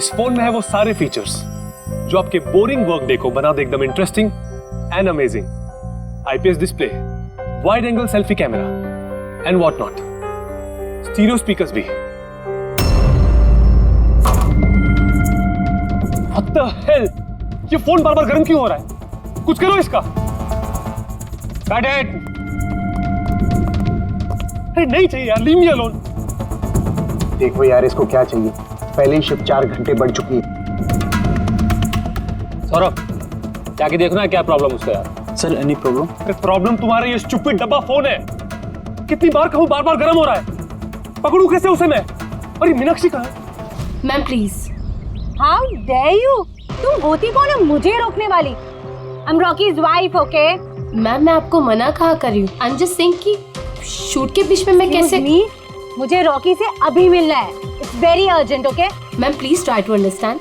इस फोन में है वो सारे फीचर्स जो आपके बोरिंग वर्क डे को बना दे एकदम interesting and amazing. IPS display, wide angle selfie camera and what not, stereo speakers भी। What the hell? ये फोन बार बार गर्म क्यों हो रहा है? कुछ करो इसका। Cut it! अरे नहीं चाहिए यार, leave me alone। देखो यार इसको क्या चाहिए, पहले ही शिफ्ट 4 घंटे बढ़ चुकी है। सौरभ, जाके देखना है क्या प्रॉब्लम उसका यार। Sir any problem? प्रॉब्लम तुम्हारा ये स्टूपिड डब्बा फोन है। कितनी बार कहूं, बार बार गर्म हो रहा है। पकड़ू कैसे उसे मैं? और ये मीनाक्षी कहाँ है? Ma'am please. How dare you? तुम होती कौन है मुझे रोकने वाली? I am Rocky's wife, okay? Ma'am मैं आपको मना कहा कर रही हूँ। आई एम जस्ट सेइंग कि शूट के बीच में मैं कैसे। मुझे रॉकी से अभी मिलना है, it's very urgent, okay? Ma'am please try to understand,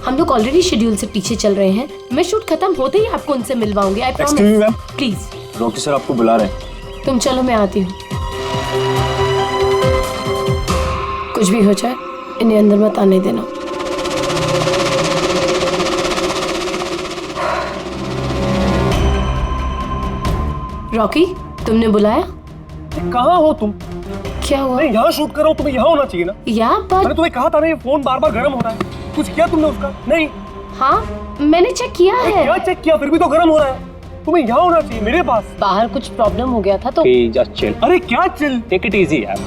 हम लोग ऑलरेडी शेड्यूल से पीछे चल रहे हैं। मैं शूट खत्म होते ही आपको उनसे मिलवाऊंगी, I promise. Please. Rocky sir आपको बुला रहे हैं। तुम चलो, मैं आती हूँ। कुछ भी हो जाए इन्हें अंदर मत आने देना। रॉकी, तुमने बुलाया? कहाँ हो तुम? क्या हुआ? मैं यहाँ शूट कर रहा हूँ, तुम्हें यहाँ होना चाहिए ना। मैंने तुम्हें कहा था ना ये फोन बार बार गर्म हो रहा है। कुछ किया तुमने उसका? नहीं। हाँ मैंने चेक किया है। क्या चेक किया? फिर भी तो गर्म हो रहा है। तुम्हें यहाँ होना चाहिए मेरे पास। बाहर कुछ प्रॉब्लम हो गया था तो जस्ट चिल। अरे क्या चिल? टेक इट इजी यार।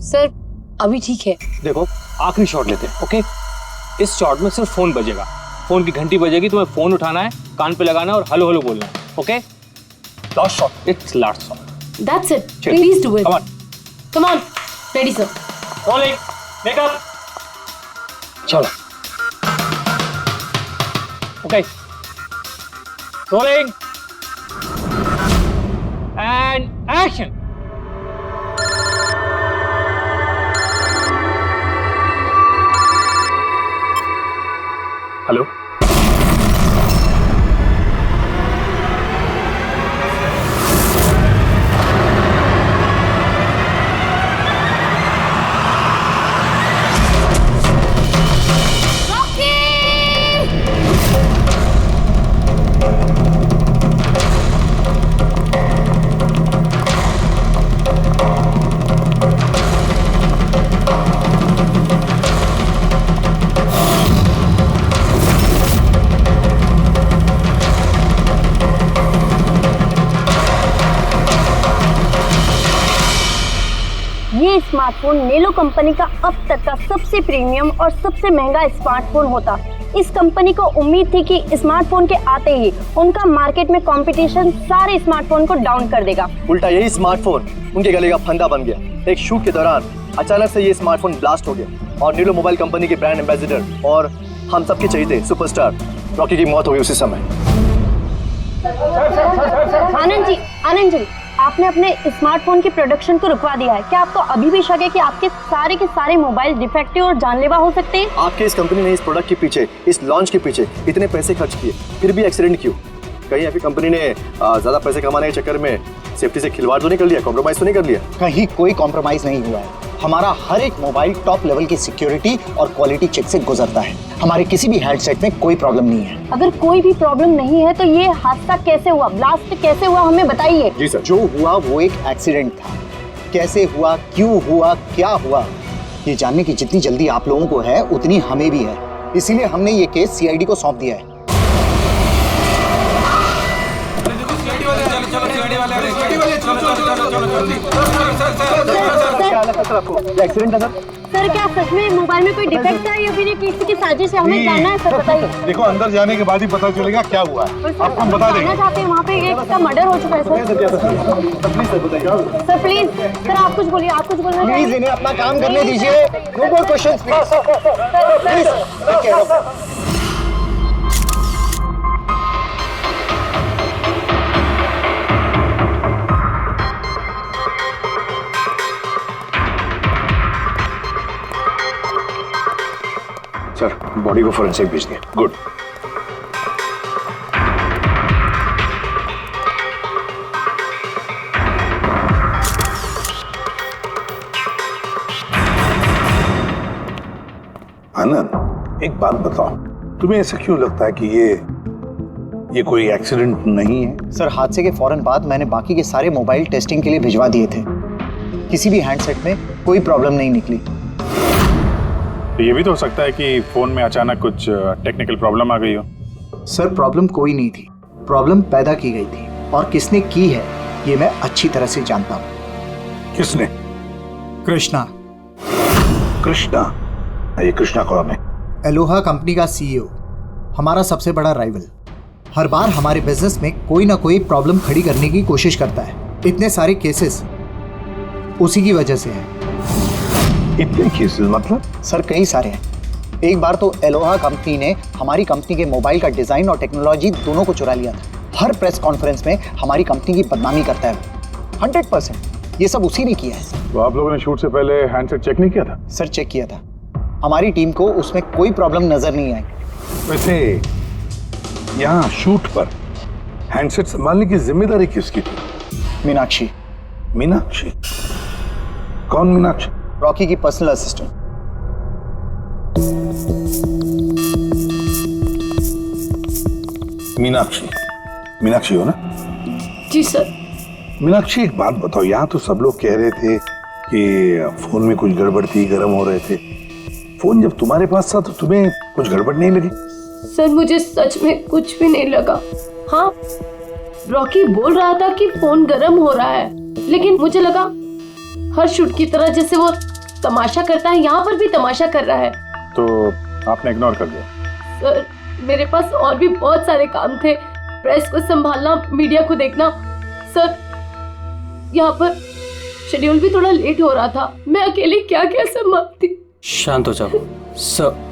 सर अभी ठीक है। देखो आखिरी शॉट लेते हैं, ओके? इस शॉट में सिर्फ फोन बजेगा, फोन की घंटी बजेगी, तुम्हें फोन उठाना है, कान पे लगाना है और हेलो हेलो बोलना है, okay? Last shot. It's last shot. That's it, please do it. Come on, ready sir. Rolling, makeup. चलो, okay, rolling and action. Hello, ये स्मार्टफोन नेलो कंपनी का अब तक का सबसे प्रीमियम और सबसे महंगा स्मार्टफोन होता। इस कंपनी को उम्मीद थी कि स्मार्टफोन के आते ही उनका मार्केट में कंपटीशन सारे स्मार्टफोन को डाउन कर देगा। उल्टा यही स्मार्टफोन उनके गले का फंदा बन गया। एक शूट के दौरान अचानक से ये स्मार्टफोन ब्लास्ट हो गया और नेलो मोबाइल कंपनी के ब्रांड एम्बेसडर और हम सबके चहेते सुपरस्टार रॉकी की मौत हो गई उसी समय। आनंद जी, आपने अपने स्मार्टफोन की प्रोडक्शन को रुकवा दिया है। क्या आपको अभी भी शक है कि आपके सारे के सारे मोबाइल डिफेक्टिव और जानलेवा हो सकते हैं? आपके इस कंपनी ने इस प्रोडक्ट के पीछे, इस लॉन्च के पीछे इतने पैसे खर्च किए, फिर भी एक्सीडेंट क्यों? कहीं आपकी कंपनी ने ज्यादा पैसे कमाने के चक्कर में सेफ्टी से खिलवाड़ तो नहीं कर लिया, कॉम्प्रोमाइज तो नहीं कर लिया? कहीं कोई कॉम्प्रोमाइज नहीं हुआ है। हमारा हर एक मोबाइल टॉप लेवल की सिक्योरिटी और क्वालिटी चेक से गुजरता है। हमारे किसी भी हेडसेट में कोई प्रॉब्लम नहीं है। अगर कोई भी प्रॉब्लम नहीं है तो ये हादसा कैसे हुआ, ब्लास्ट कैसे हुआ, हमें बताइए। जी सर। जो हुआ वो एक एक्सीडेंट था। कैसे हुआ, क्यों हुआ, क्या हुआ, ये जानने की जितनी जल्दी आप लोगों को है उतनी हमें भी है। इसीलिए हमने ये केस सीआईडी को सौंप दिया है। एक्सीडेंट है सर? सर क्या सच में मोबाइल में कोई डिफेक्ट था या फिर ये किसी की साजिश है? हमें जानना है सर, बताइए। देखो अंदर जाने के बाद ही पता चलेगा क्या हुआ है। आपको हम बता देंगे। जानना चाहते हैं, वहाँ पे एक का मर्डर हो चुका है सर। सर प्लीज, सर आप कुछ बोलिए, आप कुछ बोलना चाहिए। प्लीज इन्हें अपना काम करने दीजिए। No more questions please. Sir body को फोरेंसिक भेज दिया। गुड। आनंद, एक बात बताओ, तुम्हें ऐसा क्यों लगता है कि ये कोई एक्सीडेंट नहीं है? सर, हादसे के फौरन बाद मैंने बाकी के सारे मोबाइल टेस्टिंग के लिए भिजवा दिए थे। किसी भी हैंडसेट में कोई प्रॉब्लम नहीं निकली। तो ये भी तो हो सकता है कि फोन में अचानक कुछ टेक्निकल प्रॉब्लम आ गई हो। सर, प्रॉब्लम कोई नहीं थी, प्रॉब्लम पैदा की गई थी, और किसने की है ये मैं अच्छी तरह से जानता हूँ। किसने? कृष्णा। कृष्णा? ये कृष्णा कौन है? एलोहा कंपनी का सीईओ, हमारा सबसे बड़ा राइवल। हर बार हमारे बिजनेस में कोई ना कोई प्रॉब्लम खड़ी करने की कोशिश करता है। इतने सारे केसेस उसी की वजह से हैं। इतने केसेस मतलब? सर, कई सारे हैं। एक बार तो एलोहा कंपनी ने हमारी कंपनी के मोबाइल का डिजाइन और टेक्नोलॉजी दोनों को चुरा लिया था। हर प्रेस कॉन्फ्रेंस में हमारी कंपनी की बदनामी करता है। 100% ये सब उसी ने किया है। तो आप लोगों ने शूट से पहले हैंडसेट चेक नहीं किया था? सर, चेक किया था। हमारी टीम को उसमें कोई प्रॉब्लम नजर नहीं आई। वैसे यहाँ शूट पर हैंडसेट संभालने की जिम्मेदारी किसकी थी? मीनाक्षी। मीनाक्षी? कौन मीनाक्षी? रॉकी की पर्सनल असिस्टेंट। मीनाक्षी? मीनाक्षी हो ना? जी सर। मीनाक्षी, एक बात बताओ, यहाँ तो सब लोग कह रहे थे कि फोन में कुछ गड़बड़ थी, गर्म हो रहे थे। फोन जब तुम्हारे पास था तो तुम्हें कुछ गड़बड़ नहीं लगी? सर, मुझे सच में कुछ भी नहीं लगा। हाँ, रॉकी बोल रहा था कि फोन गर्म हो रहा है, लेकिन मुझे लगा हर शूट की तरह जैसे वो तमाशा करता है, यहाँ पर भी तमाशा कर रहा है। तो आपने इग्नोर कर दिया? सर, मेरे पास और भी बहुत सारे काम थे, प्रेस को संभालना, मीडिया को देखना। सर, यहाँ पर शेड्यूल भी थोड़ा लेट हो रहा था, मैं अकेले क्या क्या संभालती। शांत हो जाओ सर।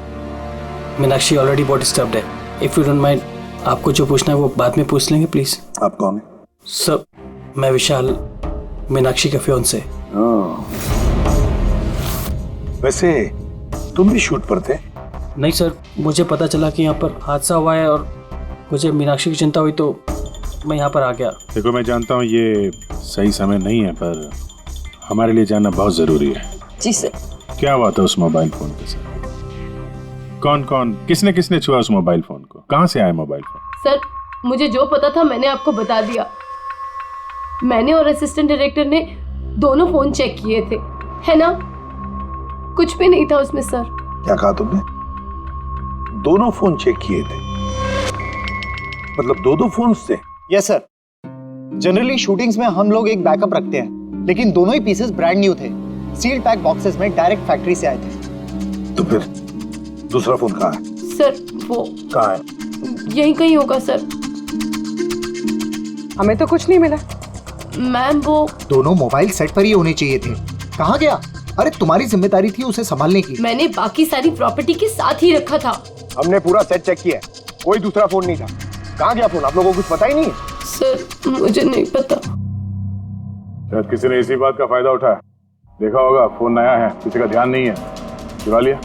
मीनाक्षी ऑलरेडी बहुत डिस्टर्ब्ड है। इफ यू डोंट माइंड, आपको जो पूछना है वो बाद में पूछ लेंगे प्लीज। आप कौन है? सर, मैं विशाल, मीनाक्षी का फियांसे। वैसे तुम भी शूट पर थे? नहीं सर, मुझे पता चला कि यहाँ पर हादसा हुआ है और मुझे मीनाक्षी की चिंता हुई तो मैं यहाँ पर आ गया। देखो, मैं जानता हूँ ये सही समय नहीं है, पर हमारे लिए जानना बहुत जरूरी है। जी सर। क्या हुआ था उस मोबाइल फोन के साथ? कौन कौन, किसने किसने छुआ उस मोबाइल फोन को? कहाँ से आया मोबाइल फोन? सर, मुझे जो पता था मैंने आपको बता दिया। मैंने और असिस्टेंट डायरेक्टर ने दोनों फोन चेक किए थे, है ना? कुछ भी नहीं था उसमें सर। क्या कहा तुमने? दोनों फोन चेक किए थे? मतलब दो फोन थे? Yes sir. जनरली शूटिंग्स में हम लोग एक बैकअप रखते हैं, लेकिन दोनों ही पीसेस ब्रांड न्यू थे। सील्ड पैक बॉक्सेस में डायरेक्ट फैक्ट्री से आए थे। तो फिर दूसरा फोन कहाँ है? सर, वो कहाँ है? यहीं कहीं होगा सर। हमें तो कुछ नहीं मिला। मैम, वो दोनों मोबाइल सेट पर ही होने चाहिए थे। कहाँ गया? अरे, तुम्हारी जिम्मेदारी थी उसे संभालने की। मैंने बाकी सारी प्रॉपर्टी के साथ ही रखा था। हमने पूरा सेट चेक किया, कोई दूसरा फोन नहीं था। कहाँ गया फोन? आप लोगों को कुछ पता ही नहीं है? सर, मुझे नहीं पता। शायद किसी ने इसी बात का फायदा उठाया। देखा होगा फोन नया है, किसी का ध्यान नहीं है, चुरा लिया।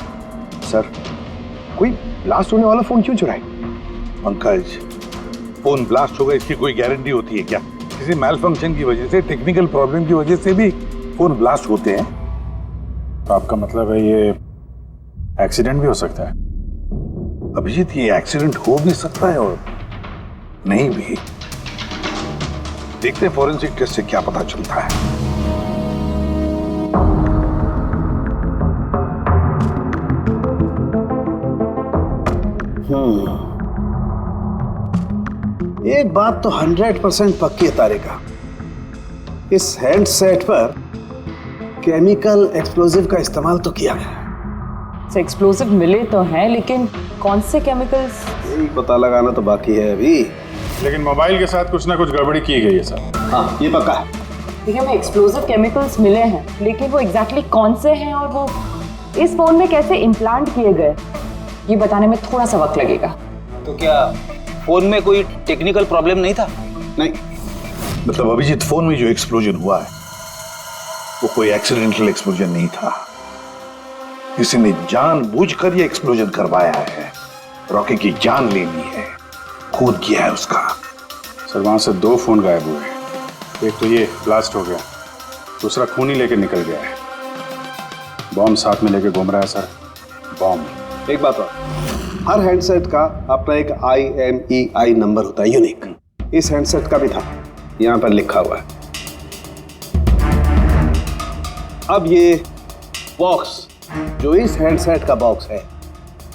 सर, कोई ब्लास्ट होने वाला फोन क्यों चुराए? पंकज, फोन ब्लास्ट होगा इसकी कोई गारंटी होती है क्या? किसी मैल फंक्शन की वजह से, टेक्निकल प्रॉब्लम की वजह से भी फोन ब्लास्ट होते हैं। तो आपका मतलब है ये एक्सीडेंट भी हो सकता है? अभिजीत, ये एक्सीडेंट हो भी सकता है और नहीं भी। देखते हैं फॉरेंसिक टेस्ट से क्या पता चलता है। एक बात तो 100% पक्की है तारिका, इस हैंडसेट पर केमिकल एक्सप्लोजिव का इस्तेमाल तो किया गया। एक्सप्लोजिव मिले तो हैं, लेकिन कौन से केमिकल्स? यही पता लगाना तो बाकी है अभी। लेकिन मोबाइल के साथ कुछ ना कुछ गड़बड़ी की गई है सर। हाँ, ये पक्का है। देखिए, हमें एक्सप्लोजिव केमिकल्स मिले हैं, लेकिन वो एग्जैक्टली कौन से हैं और वो इस फोन में कैसे इम्प्लांट किए गए, ये बताने में थोड़ा सा वक्त लगेगा। तो क्या फोन में कोई टेक्निकल प्रॉब्लम नहीं था? नहीं, मतलब अभिजीत, फोन में जो एक्सप्लोजन हुआ है वो कोई एक्सीडेंटल एक्सप्लोजन नहीं था। किसी ने जानबूझकर ये एक्सप्लोजन करवाया है, रॉकी की जान लेनी है, खून किया है उसका। सर, वहां से 2 फोन गायब हुए। एक तो ये ब्लास्ट हो गया, दूसरा खून ही लेके निकल गया है। बॉम्ब साथ में लेके घूम रहा है सर, बॉम्ब। एक बात और, हर हैंडसेट का अपना एक IMEI नंबर होता है, यूनिक। इस हैंडसेट का भी था, यहां पर लिखा हुआ है। अब ये बॉक्स, जो इस हैंडसेट का बॉक्स है,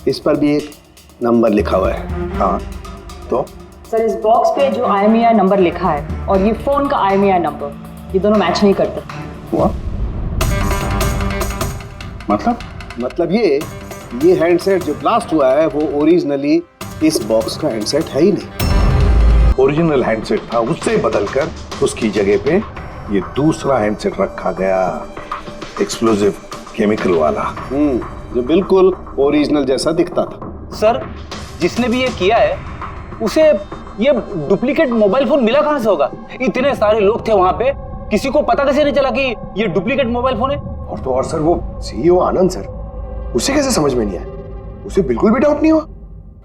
इस पर भी एक नंबर लिखा हुआ है। हाँ तो सर इस बॉक्स पे जो IMEI नंबर लिखा है और ये फोन का IMEI नंबर, ये दोनों मैच नहीं करते। हुआ मतलब ये हैंडसेट जो ब्लास्ट हुआ है वो ओरिजिनली इस बॉक्स का हैंडसेट है ही नहीं। ओरिजिनल हैंडसेट था, उससे बदलकर उसकी जगह पे ये दूसरा हैंडसेट रखा गया, एक्सप्लोजिव केमिकल वाला। जो बिल्कुल ओरिजिनल जैसा दिखता था। सर जिसने भी ये किया है उसे ये डुप्लीकेट मोबाइल फोन मिला कहां से होगा? इतने सारे लोग थे वहां पे, किसी को पता कैसे नहीं चला कि ये डुप्लीकेट मोबाइल फोन है? और तो और सर, वो CEO आनंद सर, उसे कैसे समझ में नहीं आया? उसे बिल्कुल भी डाउट नहीं हुआ?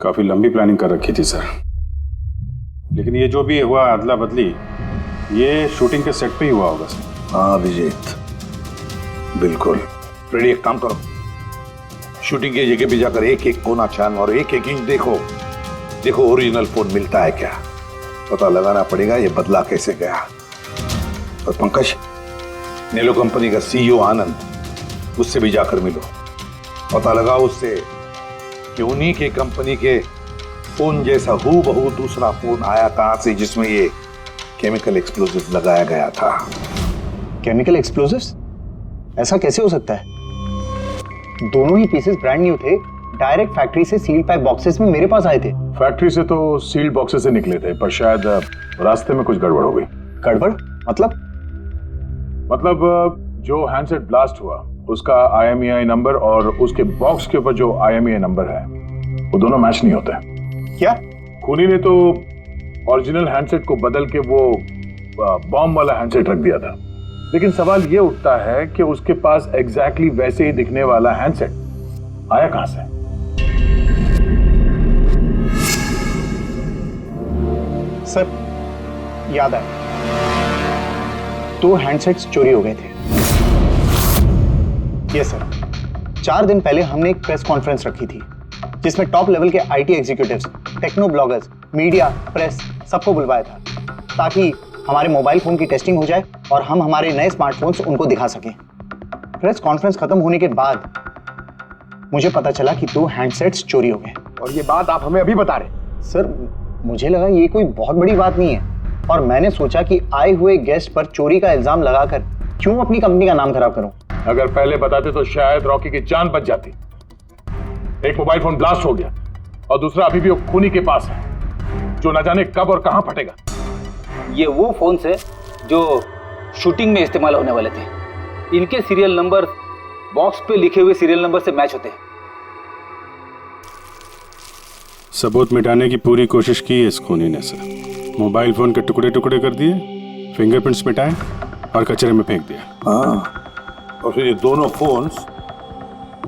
काफी लंबी प्लानिंग कर रखी थी सर, लेकिन ये जो भी हुआ अदला बदली, ये शूटिंग के सेट पे ही हुआ होगा सर। हाँ अभिजीत, बिल्कुल। रेडी, एक काम करो, शूटिंग की जगह पे जाकर एक एक कोना छान और एक एक इंच देखो ओरिजिनल फोन मिलता है क्या, पता लगाना पड़ेगा ये बदला कैसे गया। और पंकज, नेलो कंपनी का CEO आनंद, उससे भी जाकर मिलो, पता लगाओ उससे कि उन्हीं के कंपनी के फोन जैसा हूबहू दूसरा फोन आया कहां से जिसमें ये केमिकल एक्सप्लोजिव लगाया गया था। Chemical explosives? ऐसा कैसे हो सकता है? दोनों ही पीसेस ब्रांड न्यू थे, डायरेक्ट फैक्ट्री से सील पैक बॉक्सेस में मेरे पास आए थे। फैक्ट्री से तो सील्ड बॉक्सेस से निकले थे, पर शायद रास्ते में कुछ गड़बड़ हो गई। गड़बड़ मतलब जो हैंडसेट ब्लास्ट हुआ उसका IMEI नंबर और उसके बॉक्स के ऊपर जो IMEI नंबर है वो दोनों मैच नहीं होते। क्या? खूनी ने तो ओरिजिनल हैंडसेट को बदल के वो बॉम्ब वाला हैंडसेट रख दिया था, लेकिन सवाल ये उठता है कि उसके पास एग्जैक्टली वैसे ही दिखने वाला हैंडसेट आया कहां से? सर याद आया, 2 हैंडसेट्स चोरी हो गए थे। यस सर, 4 दिन पहले हमने एक प्रेस कॉन्फ्रेंस रखी थी जिसमें टॉप लेवल के IT executives, techno bloggers, media, press सबको बुलवाया था ताकि हमारे मोबाइल फोन की टेस्टिंग हो जाए और हम हमारे नए स्मार्टफोन्स उनको दिखा सकें। प्रेस कॉन्फ्रेंस खत्म होने के बाद मुझे पता चला कि 2 हैंडसेट्स चोरी हो गए। और ये बात आप हमें अभी बता रहे? सर मुझे लगा ये कोई बहुत बड़ी बात नहीं है और मैंने सोचा कि आए हुए गेस्ट पर चोरी का इल्जाम लगाकर क्यों अपनी कंपनी का नाम खराब करूं। अगर पहले बताते तो शायद रॉकी की जान बच जाती। एक मोबाइल फोन ब्लास्ट हो गया और दूसरा अभी भी वो खूनी के पास है, जो न जाने कब और कहां फटेगा। ये वो फोन है जो शूटिंग में इस्तेमाल होने वाले थे। इनके सीरियल नंबर बॉक्स पे लिखे हुए सीरियल नंबर से मैच होते हैं। सबूत मिटाने की पूरी कोशिश की है इस खूनी ने सर। मोबाइल फोन के टुकड़े टुकड़े कर दिए, फिंगरप्रिंट्स मिटाए और कचरे में फेंक दिया। हाँ, और फिर ये दोनों फोन्स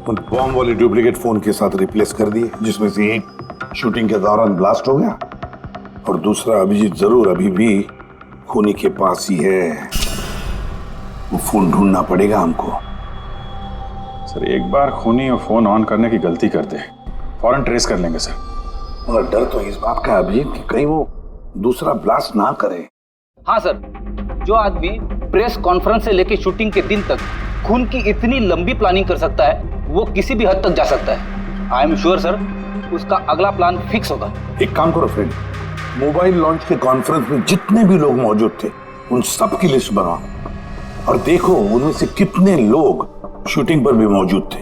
उन बॉम्ब वाले डुप्लीकेट फोन के साथ रिप्लेस कर दिए, जिसमें से एक शूटिंग के दौरान ब्लास्ट हो गया और दूसरा अभिजीत जरूर अभी भी खूनी के पास ही है। वो फोन ढूंढना पड़ेगा हमको। सर एक बार खूनी और फोन ऑन करने की गलती कर दे, फौरन ट्रेस कर लेंगे सर। मगर डर तो इस बात का अभिजीत कि कहीं वो दूसरा ब्लास्ट ना करे। हाँ सर, जो आदमी प्रेस कॉन्फ्रेंस से लेके शूटिंग के दिन तक खून की इतनी लंबी प्लानिंग कर सकता है, वो किसी भी हद तक जा सकता है। आई एम श्योर सर, उसका अगला प्लान फिक्स होगा। एक काम करो फ्रेंड, मोबाइल लॉन्च के कॉन्फ्रेंस में जितने भी लोग मौजूद थे उन सब की लिस्ट बनाओ और देखो उनमें से कितने लोग शूटिंग पर भी मौजूद थे।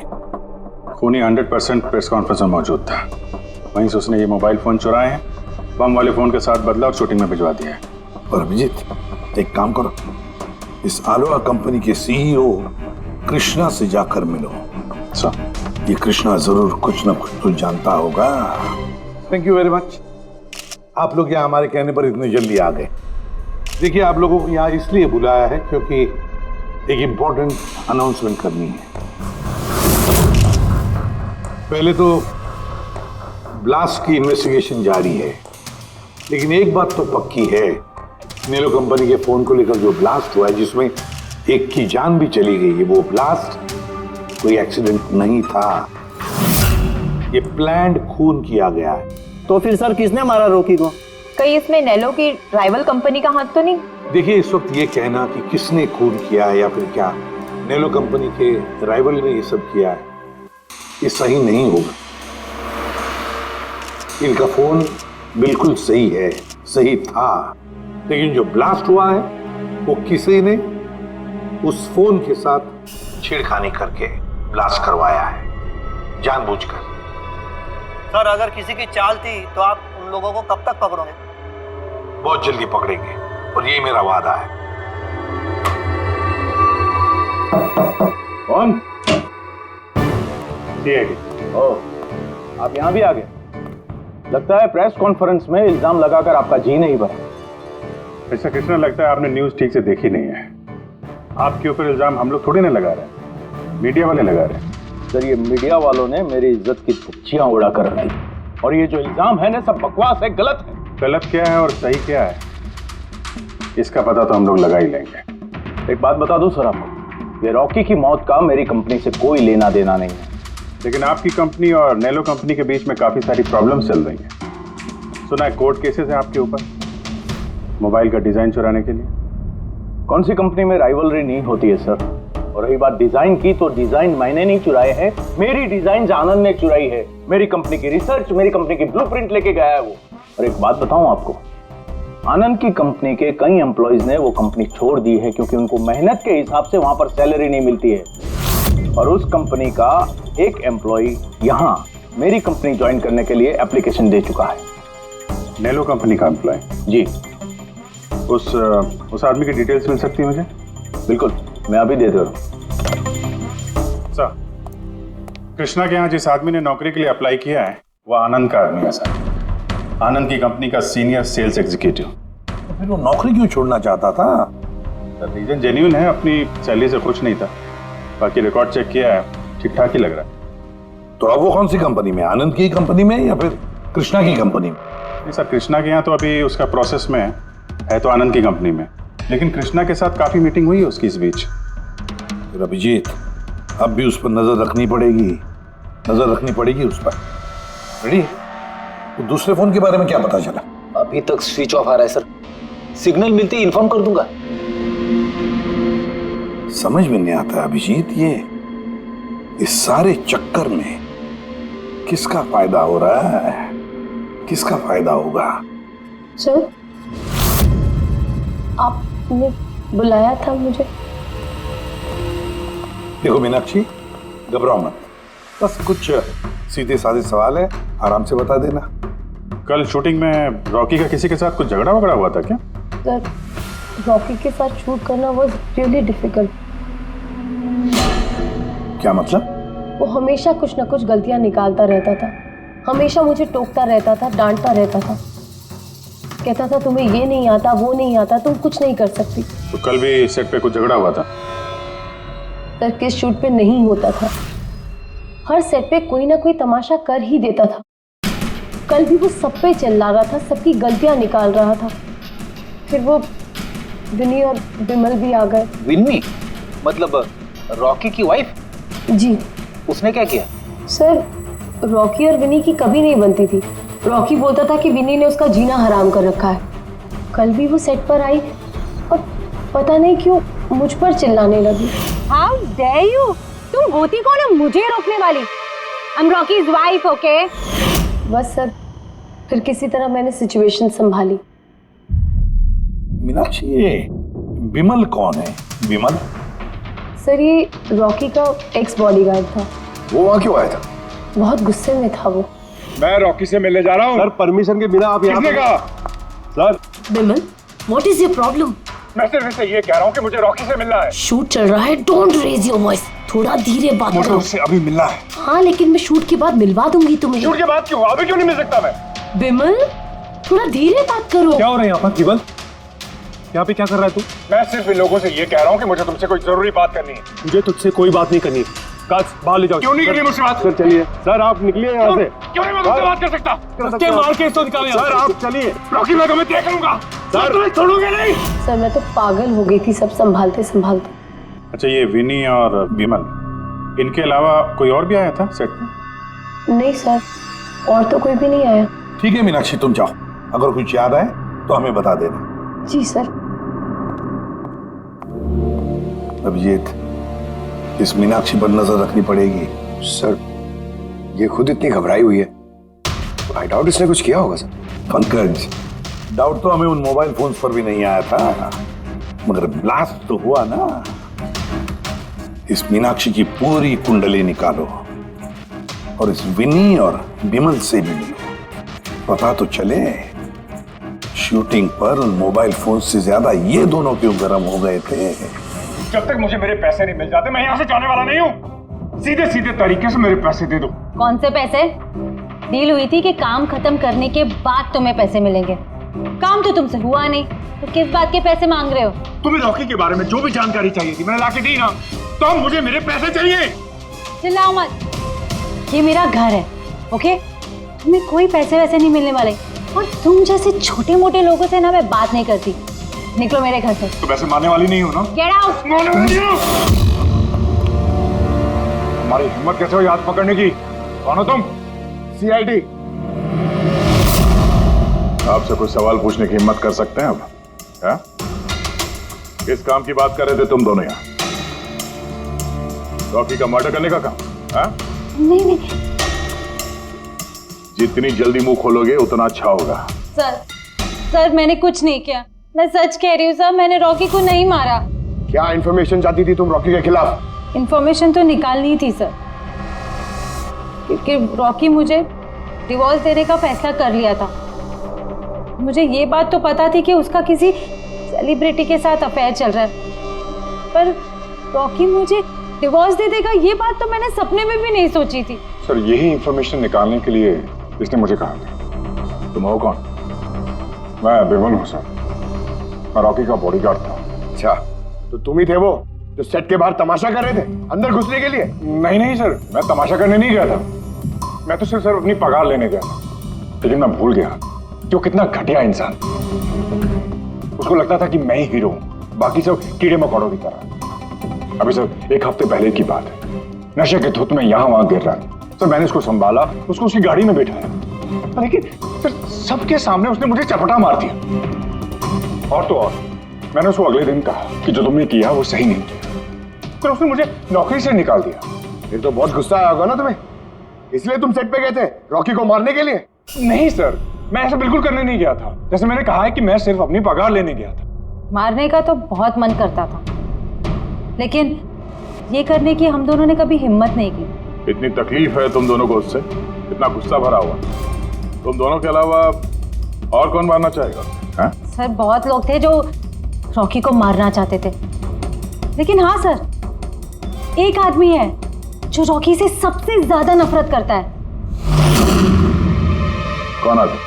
खूनी 100% प्रेस कॉन्फ्रेंस में मौजूद था, वहीं से उसने ये मोबाइल फोन चुराए हैं, बम वाले फोन के साथ बदला और शूटिंग में भिजवा दिया है। और अभिजीत एक काम करो, इस आलोहा कंपनी के CEO कृष्णा से जाकर मिलो। सर ये कृष्णा जरूर कुछ ना कुछ तो जानता होगा। थैंक यू वेरी मच, आप लोग यहाँ हमारे कहने पर इतने जल्दी आ गए। देखिए आप लोगों को यहाँ इसलिए बुलाया है क्योंकि एक इम्पोर्टेंट अनाउंसमेंट करनी है। पहले तो ब्लास्ट की इन्वेस्टिगेशन जारी है, लेकिन एक बात तो पक्की है, नेलो कंपनी के फोन को लेकर जो ब्लास्ट हुआ है जिसमें एक की जान भी चली गई है, वो ब्लास्ट कोई एक्सीडेंट नहीं था। ये प्लान्ड खून किया गया है। तो फिर सर किसने मारा रॉकी को? कहीं इसमें नेलो की राइवल कंपनी का हाथ तो नहीं? देखिए, इस वक्त ये कहना कि किसने खून किया है या फिर क्या नेलो कंपनी के राइवल ने ये सब किया है, ये सही नहीं होगा। इनका फोन बिल्कुल सही है, सही था, लेकिन जो ब्लास्ट हुआ है वो किसी ने उस फोन के साथ छेड़खानी करके ब्लास्ट करवाया है, जानबूझकर। सर अगर किसी की चाल थी तो आप उन लोगों को कब तक पकड़ोगे? बहुत जल्दी पकड़ेंगे और ये मेरा वादा है। कौन? ओह, आप यहाँ भी आ गए। लगता है प्रेस कॉन्फ्रेंस में इल्जाम लगाकर आपका जी नहीं भरा। ऐसा कृष्णा, लगता है आपने न्यूज ठीक से देखी नहीं है। आपके ऊपर इल्जाम हम लोग थोड़ी ना लगा रहे हैं, मीडिया वाले लगा रहे हैं। सर, ये मीडिया वालों ने मेरी इज्जत की धज्जियां उड़ा कर रख दी, और ये जो इल्जाम है ना, सब बकवास है, गलत है। गलत क्या है और सही क्या है, इसका पता तो हम लोग लगा ही लेंगे। एक बात बता दूं सर आपको, ये रॉकी की मौत का मेरी कंपनी से कोई लेना देना नहीं है। लेकिन आपकी कंपनी और नेलो कंपनी के बीच में काफी सारी प्रॉब्लम्स चल रही हैं। सुना है कोर्ट केसेस है आपके ऊपर मोबाइल का डिजाइन चुराने के लिए। कौन सी कंपनी में राइवलरी नहीं होती है सर? और रही बात डिजाइन की, तो डिजाइन मैंने नहीं चुराए हैं, मेरी डिजाइन आनंद ने चुराई है। मेरी कंपनी की रिसर्च, मेरी कंपनी की ब्लूप्रिंट लेके गया है वो। और एक बात बताऊं आपको, आनंद की कंपनी के कई एम्प्लॉइज ने वो कंपनी छोड़ दी है क्योंकि उनको मेहनत के हिसाब से वहां पर सैलरी नहीं मिलती है। और उस कंपनी का एक एम्प्लॉय यहाँ मेरी कंपनी ज्वाइन करने के लिए एप्लीकेशन दे चुका है। नेलो कंपनी का एम्प्लॉय? जी। उस आदमी की डिटेल्स मिल सकती है मुझे? बिल्कुल, मैं अभी दे दे रहा हूँ। सर, कृष्णा के यहाँ जिस आदमी ने नौकरी के लिए अप्लाई किया है वो आनंद का आदमी है सर। आनंद की कंपनी का सीनियर सेल्स एग्जीक्यूटिव। तो फिर वो नौकरी क्यों छोड़ना चाहता था? सर, रीजन जेन्युइन है, अपनी सैलरी से खुश नहीं था। बाकी रिकॉर्ड चेक किया है, ठीक ठाक ही लग रहा है। तो अब वो कौन सी कंपनी में, आनंद की कंपनी में या फिर कृष्णा की कंपनी में? नहीं सर, कृष्णा के यहाँ तो अभी उसका प्रोसेस में है तो आनंद की कंपनी में, लेकिन कृष्णा के साथ काफी मीटिंग हुई है उसकी इस बीच। फिर अभिजीत, अब भी उस पर नजर रखनी पड़ेगी, नजर रखनी पड़ेगी उस पर। रेडी? तो दूसरे फोन के बारे में क्या पता चला? अभी तक स्विच ऑफ आ रहा है सर, सिग्नल मिलते ही इन्फॉर्म कर दूंगा। समझ में नहीं आता अभिजीत, ये इस सारे चक्कर में किसका फायदा हो रहा है, किसका फायदा होगा? सर, आपने बुलाया था मुझे? देखो मीनाक्षी, घबराओ मत, बस कुछ सीधे साधे सवाल है, आराम से बता देना। कल शूटिंग में रॉकी का किसी के साथ कुछ झगड़ा वगड़ा हुआ था क्या? सर, रॉकी के साथ शूट करना वाज रियली डिफिकल्ट। क्या मतलब? वो हमेशा कुछ ना कुछ गलतियां निकालता रहता था, हमेशा मुझे टोकता रहता था, डांटता रहता था, कहता था तुम्हें ये नहीं आता, वो नहीं आता, तुम कुछ नहीं कर सकती। तो कल भी सेट पे कुछ झगड़ा हुआ था? सर, किस शूट पे नहीं होता था, हर सेट पे कोई ना कोई तमाशा कर ही देता था। कल भी वो सब पे चिल्ला रहा था, सबकी गलतियां निकाल रहा था। फिर वो विनी और विमल भी आ गए। विन्नी? मतलब रॉकी की वाइफ? जी। उसने क्या किया? सर, रॉकी और विनी की कभी नहीं बनती थी। रॉकी बोलता था कि विनी ने उसका जीना हराम कर रखा है। कल भी वो सेट पर आई और पता नहीं क्यों मुझ पर चिल्लाने लगी। How dare you! तुम होती कौन हो मुझे रोकने वाली? I am Rocky's wife, okay? बस सर, फिर किसी तरह मैंने सिचुएशन संभाली। मीनाक्षी, ये विमल कौन है? विमल? सर, ये रॉकी का एक्स बॉडीगार्ड था। वो वहाँ क्यों आया था? बहुत गुस्से में था वो। मैं रॉकी से मिलने जा रहा हूँ। सर, परमिशन के बिना आप यहाँ किसने कहा? Sir, Vimal, what is your problem? मैं सिर्फ इससे ये कह रहा हूँ कि मुझे रॉकी से मिलना है। शूट चल रहा है, डोंट रेज योर वॉइस, थोड़ा धीरे बात मुझे करो। उससे अभी मिलना है। हाँ, लेकिन मैं शूट के बाद मिलवा दूंगी तुम्हें। शूट के बाद क्यों? अभी क्यों नहीं मिल सकता मैं? विमल, थोड़ा धीरे बात करो। क्या हो रहा है यहाँ पर? विमल, यहाँ पे क्या कर रहा है तू? मैं सिर्फ इन लोगों से ये कह रहा हूँ कि मुझे तुमसे कोई जरूरी बात करनी है। मुझे तुझसे कोई बात नहीं करनी। काश बाहर ले जाओ। क्यों नहीं करनी मुझसे बात? सर चलिए। सर, आप निकलिए यहाँ से। क्यों नहीं मैं तुमसे बात कर सकता? धक्के मार के इसको निकालो यहाँ सर, से। आप चलिए। रॉकी, मैं तुम्हें देख लूंगा। सर, तुम्हें छोड़ूंगा नहीं। सर, मैं तो पागल हो गई थी सब संभालते संभालते। अच्छा, ये विनी और विमल, इनके अलावा कोई और भी आया था सेट पे? नहीं सर, और तो कोई भी नहीं आया। ठीक है मीनाक्षी, तुम जाओ, अगर कुछ याद आए तो हमें बता देना। जी सर। अभिजीत, इस मीनाक्षी पर नजर रखनी पड़ेगी। सर, ये खुद इतनी घबराई हुई है, आई डाउट इसने कुछ किया होगा सर। पंकज, डाउट तो हमें उन मोबाइल फोन्स पर भी नहीं आया था, मगर ब्लास्ट तो हुआ ना। इस मीनाक्षी की पूरी कुंडली निकालो और इस विनी और बिमल से भी मिलो, पता तो चले शूटिंग पर उन मोबाइल फोन से ज्यादा ये दोनों क्यों गर्म हो गए थे। जब तक मुझे मेरे पैसे नहीं मिल जाते मैं यहाँ से जाने वाला नहीं हूँ। सीधे सीधे तरीके से मेरे पैसे दे दो। कौन से पैसे? डील हुई थी कि काम खत्म करने के बाद तुम्हें पैसे मिलेंगे। काम तो तुमसे हुआ नहीं, तो किस बात के पैसे मांग रहे हो? तुम्हें रॉकी के बारे में जो भी जानकारी चाहिए थी मैंने लाके दी ना, तो अब मुझे मेरे पैसे चाहिए। चिल्लाओ मत, ये मेरा घर है, ओके? तुम्हें कोई पैसे वैसे नहीं मिलने वाले, और तुम जैसे छोटे मोटे लोगों से ना मैं बात नहीं करती। निकलो मेरे घर से। तो वैसे मारने वाली नहीं हो ना? Get out. हमारी हिम्मत कैसे हुई हाथ पकड़ने की? कौन हो तुम? सीआईडी। आपसे कोई सवाल पूछने की हिम्मत कर सकते हैं अब? क्या? किस काम की बात कर रहे थे तुम दोनों यहाँ? रॉकी का मर्डर करने का काम? हाँ? नहीं। जितनी जल्दी मुंह खोलोगे उतना अच्छा होगा। सर मैंने कुछ नहीं किया, मैं सच कह रही हूँ सर, मैंने रॉकी को नहीं मारा। क्या इन्फॉर्मेशन चाहती थी तुम रॉकी के खिलाफ? इन्फॉर्मेशन तो निकालनी थी सर, क्योंकि रॉकी मुझे डिवोर्स देने का फैसला कर लिया था। मुझे ये बात तो पता थी कि उसका किसी सेलिब्रिटी के साथ अफेयर चल रहा है, पर रॉकी मुझे डिवोर्स दे देगा ये बात तो मैंने सपने में भी नहीं सोची थी। सर, यही इंफॉर्मेशन निकालने के लिए इसने मुझे कहा था। तुम हो कौन? मैं बिमल हूँ सर, मैं रॉकी का बॉडीगार्ड था। अच्छा, तो तुम ही थे वो जो सेट के बाहर तमाशा कर रहे थे अंदर घुसने के लिए? नहीं सर, मैं तमाशा करने नहीं गया था, मैं तो सिर्फ सर अपनी पगार लेने गया था। लेकिन मैं भूल गया कि वो कितना घटिया इंसान। उसको लगता था कि मैं ही हीरो हूँ, बाकी सब कीड़े मकोड़ों की तरह। अभी सर 1 हफ्ते पहले की बात है, नशे के धुत में यहाँ वहां गिर रहा था सर। मैंने उसको संभाला, उसको उसकी गाड़ी में बैठाया, लेकिन सर सबके सामने उसने मुझे चपटा मार दिया। और तो और मैंने उसको अगले दिन कहा कि जो तुमने किया वो सही नहीं किया, फिर उसने मुझे नौकरी से निकाल दिया। फिर तो बहुत गुस्सा आया होगा ना तुम्हें, इसलिए तुम सेट पे गए थे रॉकी को मारने के लिए? नहीं सर, मैं ऐसा बिल्कुल करने नहीं गया था। जैसे मैंने कहा है कि मैं सिर्फ अपनी पगार लेने गया था। मारने का तो बहुत मन करता था, लेकिन ये करने की हम दोनों ने कभी हिम्मत नहीं की। इतनी तकलीफ है तुम दोनों को उससे, इतना गुस्सा भरा हुआ। तुम दोनों के अलावा और कौन मारना चाहेगा? हाँ? सर बहुत लोग थे जो रॉकी को मारना चाहते थे, लेकिन हाँ सर, एक आदमी है जो रॉकी से सबसे ज्यादा नफरत करता है। कौन आदमी?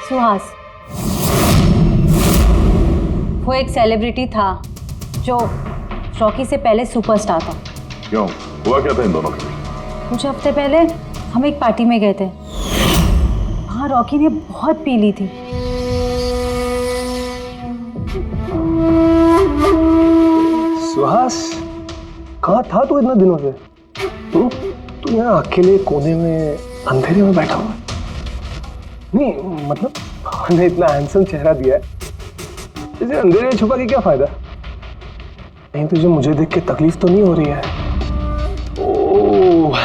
सुहास। वो एक सेलिब्रिटी था जो रॉकी से पहले सुपरस्टार था। क्यों, हुआ क्या था इन दोनों के लिए? कुछ हफ्ते पहले हम एक पार्टी में गए थे, वहाँ रॉकी ने बहुत पी ली थी। सुहास, कहाँ था तू इतना दिनों से? तू यहाँ अकेले कोने में अंधेरे में बैठा हुआ? नहीं मतलब हमने इतना हैंडसम चेहरा दिया है, इसे अंधेरे में छुपा के क्या फायदा? नहीं तुझे मुझे देख के तकलीफ तो नहीं हो रही है? ओह,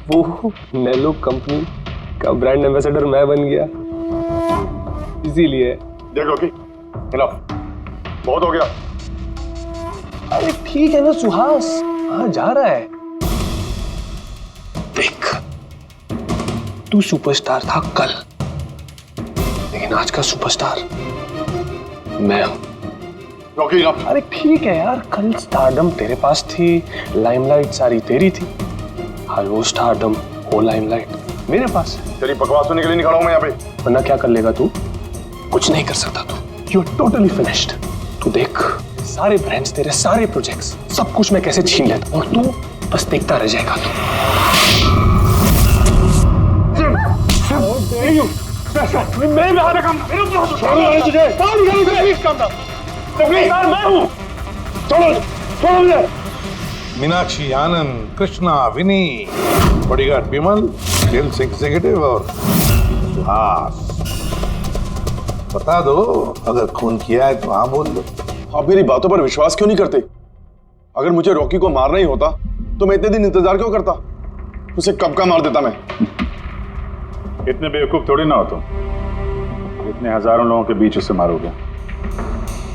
वो नेलो कंपनी का ब्रांड एम्बेसडर मैं बन गया, इसीलिए। देखो कि हेलो, बहुत हो गया। अरे ठीक है ना सुहास, कहाँ जा रहा है? देख, तू सुपरस्टार था कल, लेकिन आज का सुपरस्टार मैं हूं। अरे ठीक है यार, कल स्टारडम तेरे पास थी, लाइमलाइट सारी तेरी थी, आज वो स्टारडम वो लाइमलाइट मेरे पास है। तेरी बकवास सुनने के लिए नहीं खड़ा हूं मैं यहाँ पे। वरना क्या कर लेगा तू? कुछ नहीं कर सकता तू, यू आर टोटली फिनिश्ड। तू देख, सारे ब्रांड्स तेरे, सारे प्रोजेक्ट्स, सब कुछ मैं कैसे छीन लेता हूं, और तू बस देखता रह जाएगा। तू मेरे में हाथ रखा, मेरे ऊपर हाथ उठा तुझे। प्लीज काम था, प्लीज यार, मैं हूं। छोड़ो छोड़ो मुझे। मीनाक्षी, आनंद, कृष्णा, विनी, बॉडीगार्ड विमल, सेल्स एग्जीक्यूटिव और सुहास। बता दो, अगर खून किया है तो हाँ बोल दो। आप मेरी बातों पर विश्वास क्यों नहीं करते? अगर मुझे रॉकी को मारना ही होता तो मैं इतने दिन इंतजार क्यों करता? उसे कब का मार देता मैं। इतने बेवकूफ थोड़ी ना हो तुम, इतने हजारों लोगों के बीच उसे मारोगे।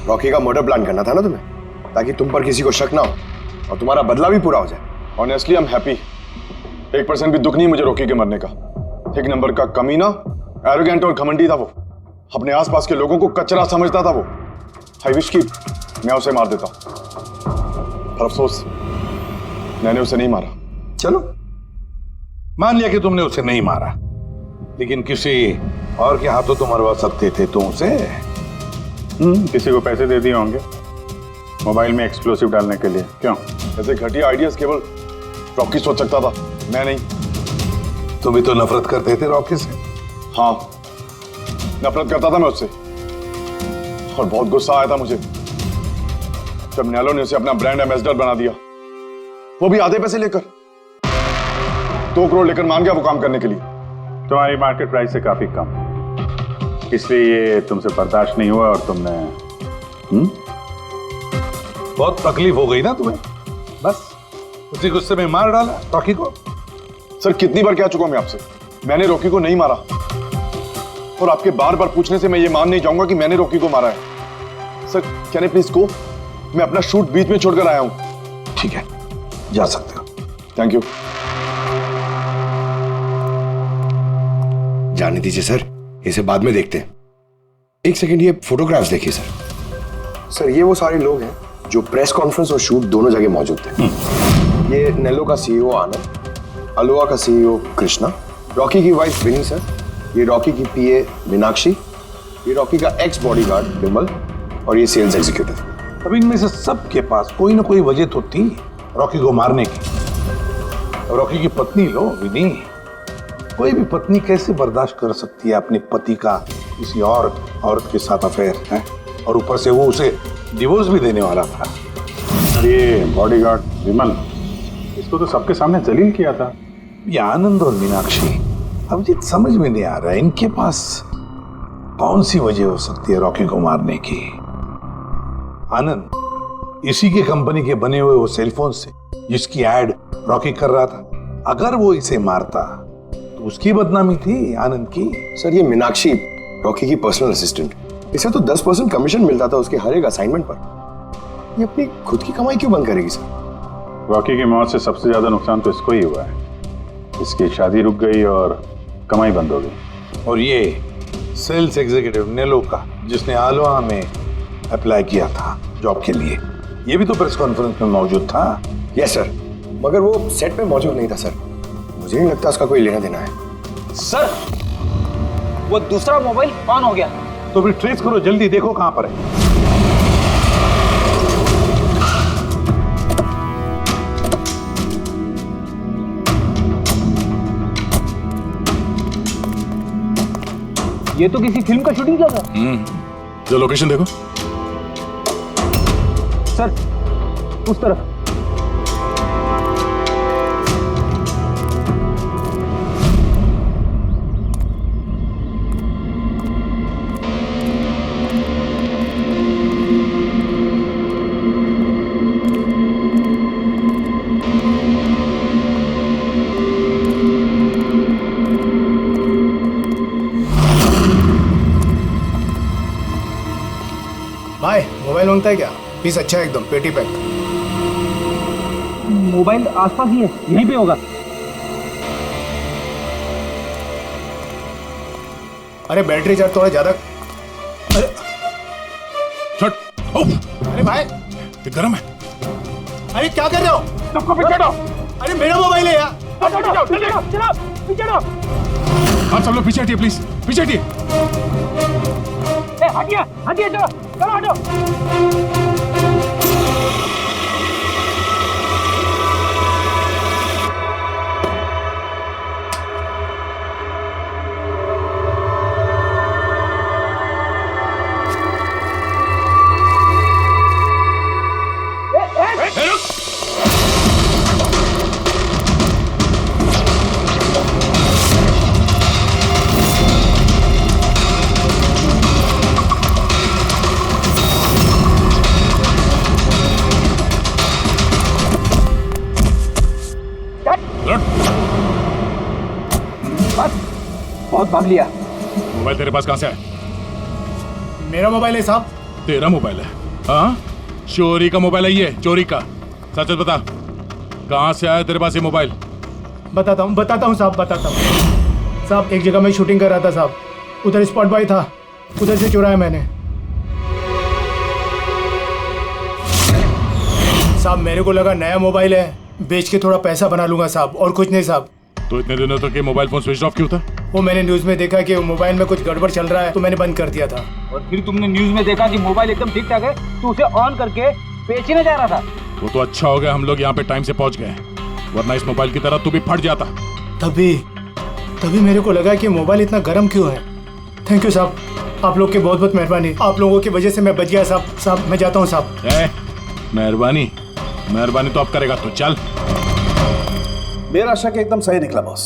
रॉकी का मर्डर प्लान करना था ना तुम्हें, ताकि तुम पर किसी को शक ना हो और तुम्हारा बदला भी पूरा हो जाए। Honestly I am happy. 1% भी दुख नहीं मुझे रॉकी के मरने का। एक नंबर का कमीना, एरोगेंट और घमंडी था वो। अपने आसपास के लोगों को कचरा समझता था वो। आई विश कि मैं उसे मार देता, पर अफसोस मैंने उसे नहीं मारा। चलो, मान लिया कि तुमने उसे नहीं मारा, लेकिन किसी और के हाथों तो मरवा सकते थे तुम उसे। किसी को पैसे दे दिए होंगे मोबाइल में एक्सप्लोसिव डालने के लिए। क्यों? ऐसे घटिया आइडियाज केवल रॉकी सोच सकता था, मैं नहीं। तुम भी तो नफरत करते थे रॉकी से। हाँ, नफरत करता था मैं उससे, और बहुत गुस्सा आया था मुझे जब नैलो ने उसे अपना ब्रांड एम्बेसडर बना दिया, वो भी आधे पैसे लेकर। 2 करोड़ लेकर मान गया वो काम करने के लिए। तुम्हारी मार्केट प्राइस से काफी कम, इसलिए ये तुमसे बर्दाश्त नहीं हुआ और तुमने बहुत तकलीफ हो गई ना तुम्हें, बस उसी गुस्से में मार डाला रॉकी को। सर, कितनी बार कह चुका हूं मैं आपसे, मैंने रॉकी को नहीं मारा, और आपके बार बार पूछने से मैं ये मान नहीं जाऊंगा कि मैंने रॉकी को मारा है। Sir, can I please go? मैं अपना शूट बीच में छोड़कर आया हूं। ठीक है, जा सकते हो। Thank you. जाने दीजिए सर, इसे बाद में देखते हैं। एक सेकंड, ये फोटोग्राफ्स देखिए सर। सर, ये वो सारे लोग हैं जो प्रेस कॉन्फ्रेंस और शूट दोनों जगह मौजूद थे। ये नेलो का सीईओ आनंद, अलोहा का सीईओ कृष्णा, रॉकी की वाइफ विनी सर, ये रॉकी की पीए मीनाक्षी, ये रॉकी का एक्स बॉडीगार्ड विमल, और ये सेल्स एग्जीक्यूटिव। अब इनमें से सबके पास कोई ना कोई वजह तो थी रॉकी को मारने की। रॉकी की पत्नी लो, विनी। कोई भी पत्नी कैसे बर्दाश्त कर सकती है अपने पति का किसी और औरत के साथ अफेयर है, और ऊपर से वो उसे डिवोर्स भी देने वाला था। ये बॉडीगार्ड विमल, इसको तो सबके सामने जलील किया था। ये आनंद और मीनाक्षी, अब ये समझ में नहीं आ रहा है इनके पास कौन सी वजह हो सकती है रॉकी को मारने की। आनंद, इसी के कंपनी के बने हुए वो सेलफोन से जिसकी एड रॉकी कर रहा था, अगर वो इसे मारता तो उसकी बदनामी थी आनंद की। सर, ये मीनाक्षी रॉकी की पर्सनल असिस्टेंट, इसे तो 10% कमीशन मिलता था उसके हर एक असाइनमेंट पर। ये अपनी खुद की कमाई क्यों बंद करेगी सर? रॉकी की मौत से सबसे ज्यादा नुकसान तो इसको ही हुआ है। इसकी शादी रुक गई और कमाई बंद हो गई। और ये सेल्स एग्जीक्यूटिव नेलो का, जिसने आलोहा में अप्लाई किया था जॉब के लिए, ये भी तो प्रेस कॉन्फ्रेंस में मौजूद था। यस सर, मगर वो सेट पे मौजूद नहीं था सर। मुझे नहीं लगता उसका कोई लेना देना है। सर, वो दूसरा मोबाइल ऑन हो गया। तो फिर ट्रेस करो, जल्दी देखो कहां पर है। ये तो किसी फिल्म का शूटिंग चल रहा है। जो लोकेशन देखो सर, उस तरफ। भाई, मोबाइल मांगता है क्या? पीस अच्छा है एकदम, पेटी पैक। मोबाइल आसपास ही है, यहीं पे होगा। अरे बैटरी चार्ज थोड़ा ज्यादा। अरे अरे भाई, ये गर्म है। अरे क्या कर रहे हो? सबको पीछे हटो। अरे मेरा मोबाइल है यार। आप सब लोग पीछे हटिए प्लीज, पीछे हटिए। हटिए हटिए, चलो चलो हटो। भाग लिया। मोबाइल तेरे पास कहाँ से है? मेरा मोबाइल है साहब। तेरा मोबाइल है? हाँ, चोरी का मोबाइल है ये, चोरी का। सच सच बता, कहाँ से आया तेरे पास ये मोबाइल? बताता हूँ साहब, बताता हूँ साहब। एक जगह मैं शूटिंग कर रहा था साहब, उधर स्पॉट बॉय था, उधर से चुराया मैंने साहब। मेरे को लगा नया मोबाइल है, बेच के थोड़ा पैसा बना लूंगा साहब, और कुछ नहीं साहब। तो इतने दिनों तक ये मोबाइल फोन स्विच ऑफ क्यों था? वो मैंने न्यूज़ में देखा कि मोबाइल में कुछ गड़बड़ चल रहा है, तो मैंने बंद कर दिया था। और फिर तुमने न्यूज़ में देखा कि मोबाइल एकदम ठीक ठाक है, तो उसे ऑन करके बेचने जा रहा था। वो तो अच्छा हो गया हम लोग यहाँ पे टाइम से पहुँच गए, वरना इस मोबाइल की तरह तू भी फट जाता। तभी मेरे को लगा कि मोबाइल इतना गर्म क्यों है। थैंक यू साहब, आप लोग की बहुत बहुत मेहरबानी। आप लोगों की वजह से मैं बच गया साहब। साहब मैं जाता हूँ साहब। मेहरबानी तो अब करेगा तो चल। मेरा शक एकदम सही निकला बॉस।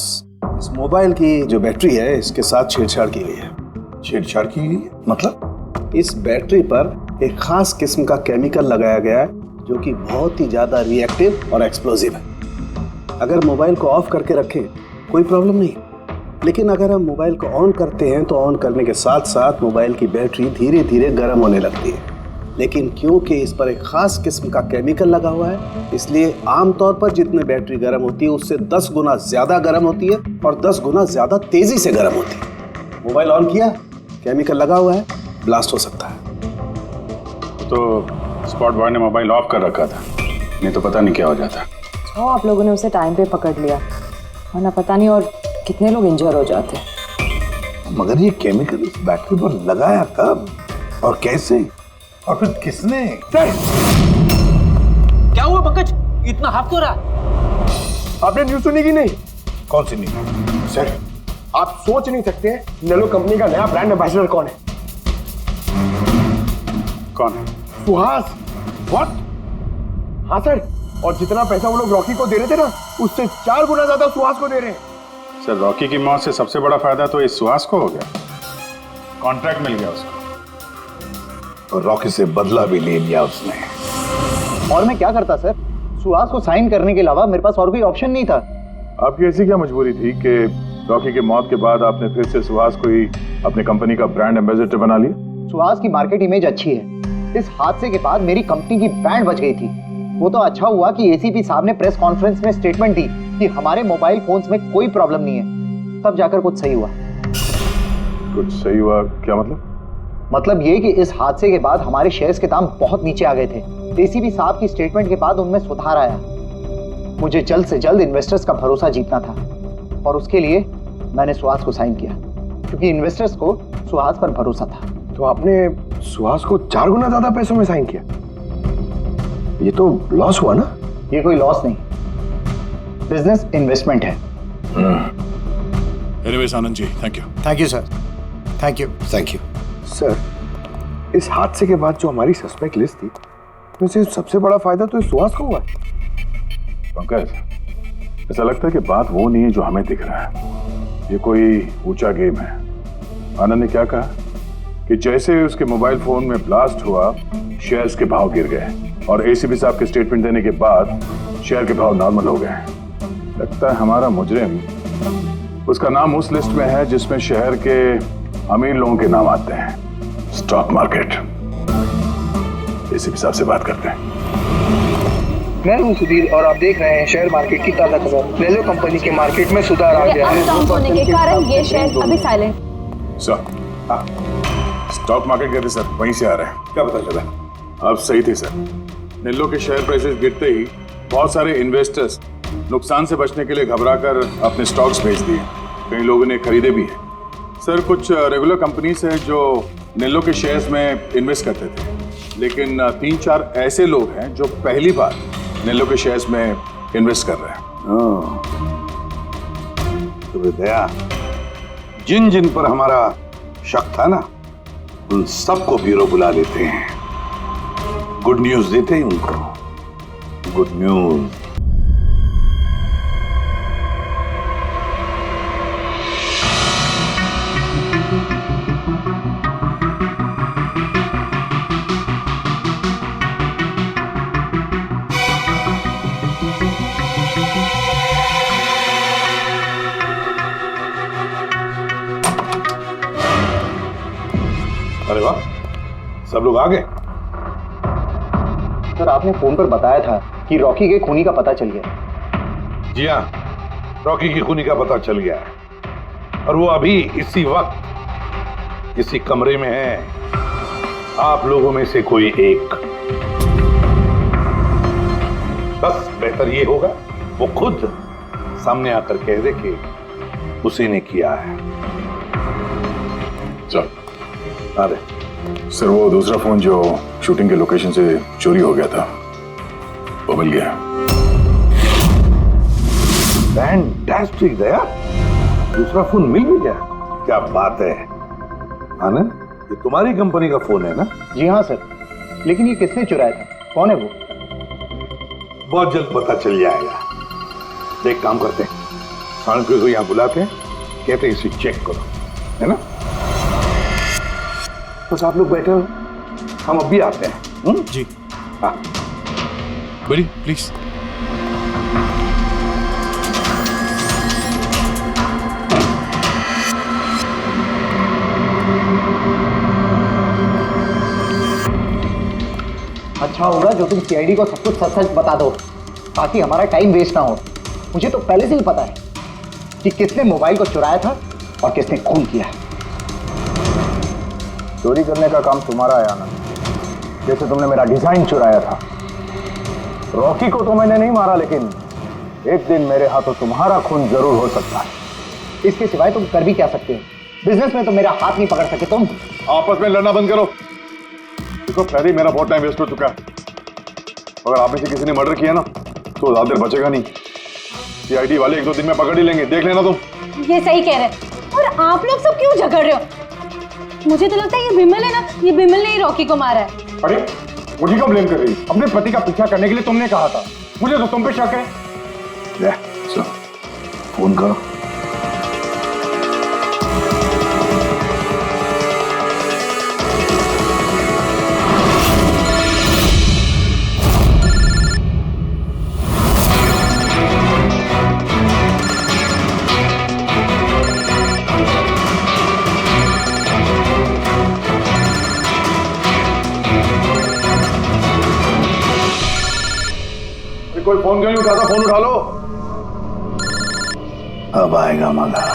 इस मोबाइल की जो बैटरी है, इसके साथ छेड़छाड़ की गई है। छेड़छाड़ की गई है मतलब? इस बैटरी पर एक खास किस्म का केमिकल लगाया गया है जो कि बहुत ही ज्यादा रिएक्टिव और एक्सप्लोजिव है। अगर मोबाइल को ऑफ करके रखें कोई प्रॉब्लम नहीं, लेकिन अगर हम मोबाइल को ऑन करते हैं तो ऑन करने के साथ साथ मोबाइल की बैटरी धीरे धीरे गर्म होने लगती है। लेकिन क्योंकि इस पर एक खास किस्म का केमिकल लगा हुआ है, इसलिए आमतौर पर जितनी बैटरी गर्म होती है उससे 10 गुना ज्यादा गर्म होती है और 10 गुना ज्यादा तेजी से गर्म होती है। मोबाइल ऑन किया, केमिकल लगा हुआ है, ब्लास्ट हो सकता है। तो स्पॉट बॉय ने मोबाइल ऑफ कर रखा था, नहीं तो पता नहीं क्या हो जाता। आप लोगों ने उसे टाइम पे पकड़ लिया, वरना पता नहीं और कितने लोग इंजर हो जाते। मगर ये केमिकल इस बैटरी पर लगाया कब और कैसे, और फिर किसने? क्या हुआ पंकज, इतना हाफ क्यों रहा? आपने न्यूज़ सुनी कि नहीं? कौन सी नहीं? सर, आप सोच नहीं सकते नेलो कंपनी का नया ब्रांड एम्बेसडर कौन है? कौन है? सुहास। व्हाट? हाँ सर, और जितना पैसा वो लोग रॉकी को दे रहे थे ना, उससे 4 गुना ज्यादा सुहास को दे रहे हैं। सर, रॉकी की मौत से सबसे बड़ा फायदा तो इस सुहास को हो गया, कॉन्ट्रैक्ट मिल गया उसको, और रॉकी से बदला भी ले लिया उसने। और मैं क्या करता सर, सुहास को साइन करने के अलावा मेरे पास और कोई ऑप्शन नहीं था। आपकी ऐसी क्या मजबूरी थी कि रॉकी के मौत के बाद आपने फिर से सुहास को ही अपने कंपनी का ब्रांड एम्बेसडर बना लिया? सुहास की मार्केट इमेज अच्छी है, इस हादसे के बाद मेरी कंपनी की ब्रांड बच गई थी। वो तो अच्छा हुआ कि एसीपी साहब ने प्रेस कॉन्फ्रेंस में स्टेटमेंट दी कि हमारे मोबाइल फोन्स में कोई प्रॉब्लम नहीं है, तब जाकर कुछ सही हुआ। कुछ सही हुआ क्या मतलब? मतलब ये कि इस हादसे के बाद हमारे शेयर्स के दाम बहुत नीचे आ गए थे। एसीपी साहब की स्टेटमेंट के बाद उनमें सुधार आया। मुझे जल्द से जल्द इन्वेस्टर्स का भरोसा जीतना था और उसके लिए मैंने सुहास को साइन किया, क्योंकि इन्वेस्टर्स को सुहास पर भरोसा था। तो आपने सुहास को 4 गुना ज्यादा पैसों में साइन किया? ये तो लॉस हुआ ना? ये कोई लॉस नहीं, बिजनेस इन्वेस्टमेंट है। Anyways Anand ji, thank you. Thank you sir, thank you. Thank you sir, इस हादसे के बाद जो हमारी सस्पेक्ट लिस्ट थी, वैसे सबसे बड़ा फायदा तो इस सुहास को हुआ है। पंकज, ऐसा लगता है कि बात वो नहीं है जो हमें दिख रहा है, ये कोई ऊंचा गेम है। आनंद ने क्या कहा कि जैसे उसके मोबाइल फोन में ब्लास्ट हुआ, शेयर्स के भाव गिर गए और एसीपी साहब के स्टेटमेंट देने के बाद शेयर के भाव नॉर्मल हो गए। लगता है हमारा मुजरिम, उसका नाम उस लिस्ट में है जिसमें शहर के अमीर लोगों के नाम आते हैं, स्टॉक मार्केट। एसीपी साहब से बात करते हैं। मैं हूं सुधीर और आप देख रहे हैं शेयर मार्केट की ताजा खबर। नेलो कंपनी के मार्केट में सुधार आ गया है। डाउन होने के कारण ये शेयर अभी साइलेंट। सर, हाँ, स्टॉक मार्केट गए थे सर, वहीं से आ रहे हैं। क्या पता चला? आप सही थे सर, नेलो के शेयर प्राइसेस गिरते ही बहुत सारे इन्वेस्टर्स नुकसान से बचने के लिए घबराकर अपने स्टॉक्स बेच दिए, कई लोगों ने खरीदे भी हैं। सर, कुछ रेगुलर कंपनीज हैं जो नेलो के शेयर्स में इन्वेस्ट करते थे, लेकिन 3-4 ऐसे लोग हैं जो पहली बार नेलो के शेयर्स में इन्वेस्ट कर रहे हैं। तो दया, जिन जिन पर हमारा शक था ना, उन सबको ब्यूरो बुला लेते हैं, गुड न्यूज देते हैं उनको। Good news. सब लोग आ गए? सर आपने फोन पर बताया था कि रॉकी के खूनी का पता चल गया। जी हाँ, रॉकी की खूनी का पता चल गया है और वो अभी इसी वक्त किसी कमरे में है। आप लोगों में से कोई एक, बस बेहतर ये होगा वो खुद सामने आकर कह दे कि उसी ने किया है। चल आ रहे। सर वो दूसरा फोन जो शूटिंग के लोकेशन से चोरी हो गया था वो मिल गया। फैंटास्टिक दया, दूसरा फोन मिल भी गया। क्या बात है आनंद, ये तुम्हारी कंपनी का फोन है ना? जी हाँ सर, लेकिन ये किसने चुराया था, कौन है वो? बहुत जल्द पता चल जाएगा। एक काम करते हैं, साणुके को यहाँ बुलाते हैं, कहते हैं इसे चेक करो, है ना? बस आप लोग बैठे हो, हम अभी आते हैं। जी हाँ बड़ी प्लीज। अच्छा होगा जो तुम सीआईडी को सब कुछ सच सच बता दो ताकि हमारा टाइम वेस्ट ना हो। मुझे तो पहले से ही पता है कि किसने मोबाइल को चुराया था और किसने खून किया। चोरी करने का काम तुम्हारा है आनंद, जैसे तुमने मेरा डिजाइन चुराया था। रॉकी को तो मैंने नहीं मारा, लेकिन एक दिन मेरे हाथों तुम्हारा खून जरूर हो सकता है। इसके सिवाय तुम कर भी क्या सकते हो? बिजनेस में तो मेरा हाथ नहीं पकड़ सके तुम। आपस में लड़ना बंद करो। देखो पहले ही मेरा बहुत टाइम वेस्ट हो चुका है। अगर आप में से किसी ने मर्डर किया ना तो ज्यादा देर बचेगा नहीं। सीआईडी वाले 1-2 दिन में पकड़ ही लेंगे, देख लेना तुम। ये सही कह रहे हैं। और आप लोग सब क्यों झगड़ रहे हो? मुझे तो लगता है ये बिमल है ना, ये बिमल ने ही रॉकी को मारा है। अरे मुझे क्यों ब्लेम कर रही? अपने पति का पीछा करने के लिए तुमने कहा था, मुझे तो तुम पे शक है। ले चल फोन करो। कोई फोन क्यों नहीं उठाता? फोन उठा लो। अब आएगा मजा।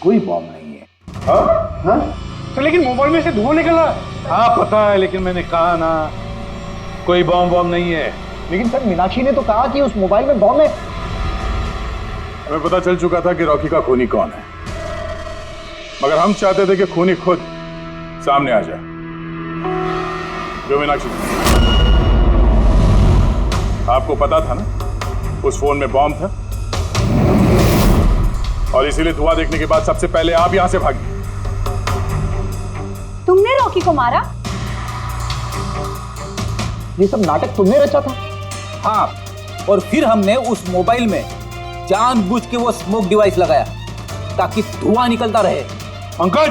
कोई बॉम्ब नहीं है। हाँ? तो लेकिन मोबाइल में से धुआं निकला। हाँ पता है, लेकिन मैंने कहा ना कोई बॉम्ब नहीं है। लेकिन सर मीनाक्षी ने तो कहा कि उस मोबाइल में बॉम्ब है। हमें पता चल चुका था कि रॉकी का खूनी कौन है, मगर हम चाहते थे कि खूनी खुद सामने आ जाए। जो मीनाक्षी, आपको पता था ना उस फोन में बॉम्ब था, और इसीलिए धुआं देखने के बाद सबसे पहले आप यहां से भागी। तुमने रॉकी को मारा? ये सब नाटक तुमने रचा था? हाँ, और फिर हमने उस मोबाइल में जानबूझ के वो स्मोक डिवाइस लगाया ताकि धुआं निकलता रहे। पंकज,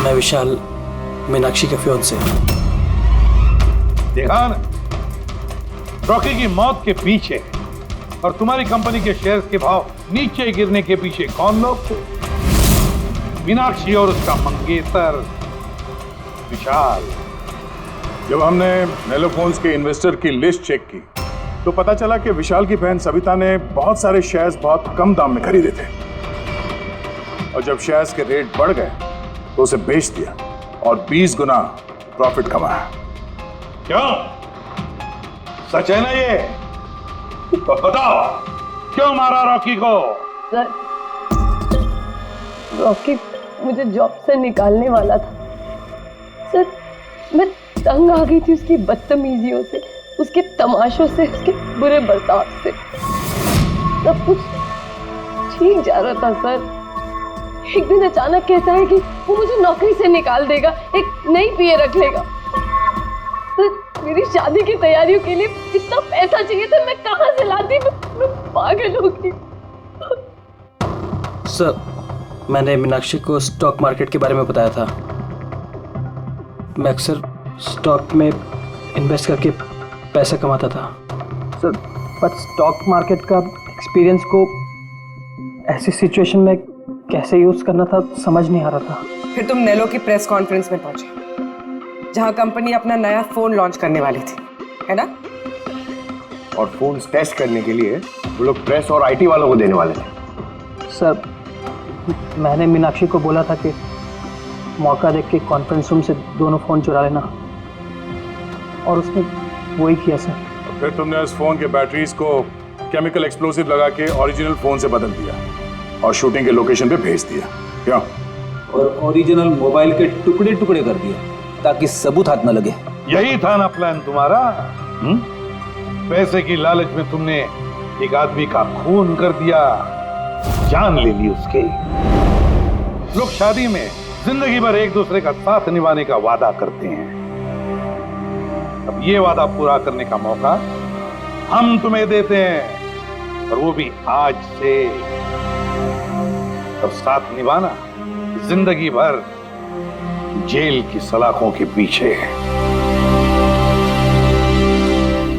मैं विशाल, मीनाक्षी के फियांसे। देखा ना, रॉकी की मौत के पीछे और तुम्हारी कंपनी के शेयर्स के भाव नीचे गिरने के पीछे कौन लोग थे? मीनाक्षी और उसका मंगेतर विशाल। जब हमने नेलोफोन्स के इन्वेस्टर की लिस्ट चेक की तो पता चला कि विशाल की बहन सविता ने बहुत सारे शेयर्स बहुत कम दाम में खरीदे थे और जब शेयर्स के रेट बढ़ गए तो उसे बेच दिया और 20 गुना प्रॉफिट कमाया। क्यों? सच है ना ये? तो बताओ क्यों मारा रॉकी को? सर, रॉकी मुझे जॉब से निकालने वाला था सर। मैं तंग आ गई थी उसकी बदतमीजियों से, उसके तमाशों से, उसके बुरे बर्ताव से। सब कुछ ठीक जा रहा था सर। एक दिन अचानक कहता है कि वो मुझे नौकरी से निकाल देगा, एक नई पीए रख लेगा। तो मेरी शादी की तैयारियों के लिए इतना पैसा चाहिए था, मैं कहाँ से लाती? मैं पागल हो गई। सर, मैंने मीनाक्षी को स्टॉक मार्केट के बारे में बताया था। मैं अक्सर स्टॉक में इन्वेस्ट करके पैसा कमाता था सर, पर स्टॉक मार्केट का एक्सपीरियंस को ऐसी सिचुएशन में कैसे यूज़ करना था समझ नहीं आ रहा था। फिर तुम नेलो की प्रेस कॉन्फ्रेंस में पहुंचे जहां कंपनी अपना नया फोन लॉन्च करने वाली थी, है ना? और फोन टेस्ट करने के लिए वो लोग प्रेस और आईटी वालों को देने वाले थे। सर, मैंने मीनाक्षी को बोला था कि मौका देख के कॉन्फ्रेंस रूम से दोनों फ़ोन चुरा लेना, और उसने वही किया सर। फिर तुमने उस फोन के बैटरीज को केमिकल एक्सप्लोसिव लगा के ओरिजिनल फोन से बदल दिया और शूटिंग के लोकेशन पे भेज दिया। क्या? और ओरिजिनल मोबाइल के टुकड़े टुकड़े कर दिए ताकि सबूत हाथ न लगे। यही था ना प्लान तुम्हारा? पैसे की लालच में तुमने एक आदमी का खून कर दिया, जान ले ली उसके। लोग शादी में जिंदगी भर एक दूसरे का साथ निभाने का वादा करते हैं। अब ये वादा पूरा करने का मौका हम तुम्हें देते हैं, और वो भी आज से। अब साथ निभाना जिंदगी भर जेल की सलाखों के पीछे।